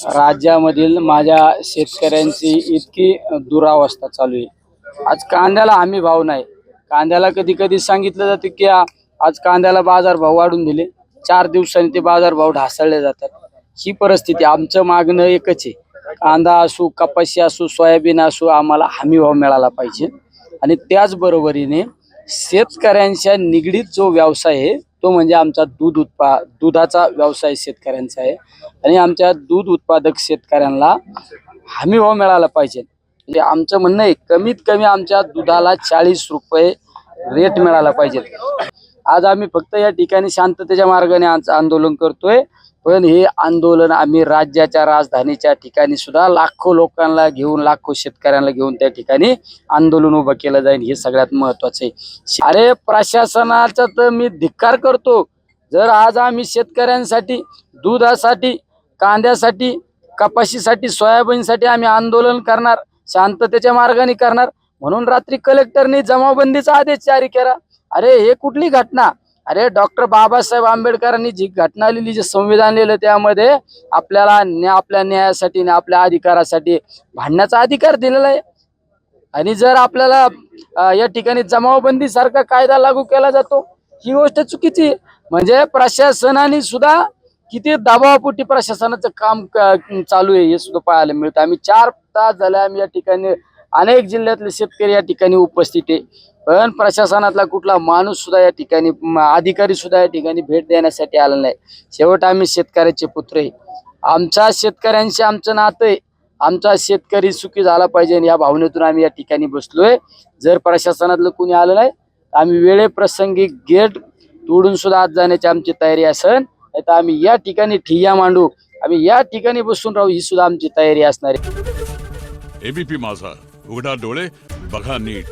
राज्यामधील माझ्या शेतकऱ्यांची इतकी दुरावस्था चालू आहे। आज कांद्याला हमी भाव नाही। कांद्याला कधी कधी सांगितलं जातं की आज कांद्याला बाजार भाव वाढून दिले, 4 दिवसांनी ते बाजार भाव ढासळले जातात। ही परिस्थिती, आमचं मागणं एकच आहे, कांदा असो, कपाशी असो, सोयाबीन असो, आम्हाला हमी भाव मिळाला पाहिजे। आणि त्याचबरोबरीने शेतकऱ्यांच्या निगडीत जो व्यवसाय आहे तो म्हणजे आमचा दुधाचा व्यवसाय शेतकऱ्यांचा आहे। आणि आमच्या दूध उत्पादक शेतकऱ्यांना हमी भाव मिळाला पाहिजे। म्हणजे आमचं म्हणणं आहे, कमीत कमी आमच्या दुधाला 40 रुपये रेट मिळाला पाहिजे। आज आम्ही फक्त या ठिकाणी शांततेच्या मार्गाने आंदोलन करतोय, पण हे आंदोलन आम्ही राज्याच्या राजधानीच्या ठिकाणी सुद्धा लाखो लोकांना घेऊन, लाखो शेतकऱ्यांना घेऊन त्या ठिकाणी आंदोलन उभं केलं जाईल, हे सगळ्यात महत्त्वाचं आहे। अरे प्रशासनाचा तर मी धिक्कार करतो। जर आज आम्ही शेतकऱ्यांसाठी, दुधासाठी, कांद्यासाठी, कपाशीसाठी, सोयाबीनसाठी आम्ही आंदोलन करणार, शांततेच्या मार्गाने करणार, म्हणून रात्री कलेक्टरने जमावबंदीचा आदेश जारी केला। अरे हे कुठली घटना? अरे डॉक्टर बाबासाहेब आंबेडकरांनी जी घटना लिहिली, जे संविधान लिहिलं, त्यामध्ये आपल्याला आपल्या न्यायासाठी, आपल्या अधिकारासाठी भांडण्याचा अधिकार दिलेला आहे। आणि जर आपल्याला या ठिकाणी जमावबंदी सारखा कायदा लागू केला जातो, ही गोष्ट चुकीची आहे। म्हणजे प्रशासनाने सुद्धा किती दबावापोटी प्रशासनाचं काम चालू आहे हे सुद्धा पाहायला मिळतं। आम्ही 4 तास झाले आम्ही या ठिकाणी, अनेक जिल्ह्यातले शेतकरी या ठिकाणी उपस्थित आहे, पण प्रशासनातला कुठला माणूस सुद्धा या ठिकाणी, अधिकारी सुद्धा या ठिकाणी भेट देण्यासाठी आला नाही। शेवट आम्ही शेतकऱ्याचे पुत्र आहे, आमच्या शेतकऱ्यांशी आमचं नातं आहे, आमचा शेतकरी सुखी झाला पाहिजे, या भावनेतून आम्ही या ठिकाणी बसलोय। जर प्रशासनातलं कोणी आलं नाही, आम्ही वेळेप्रसंगी गेट तोडून सुद्धा आज जाण्याची आमची तयारी असेल, नाही तर आम्ही या ठिकाणी ठिय्या मांडू, आम्ही या ठिकाणी बसून राहू, ही सुद्धा आमची तयारी असणार आहे। एबीपी माझा, उघडा डोळे बघा नीट।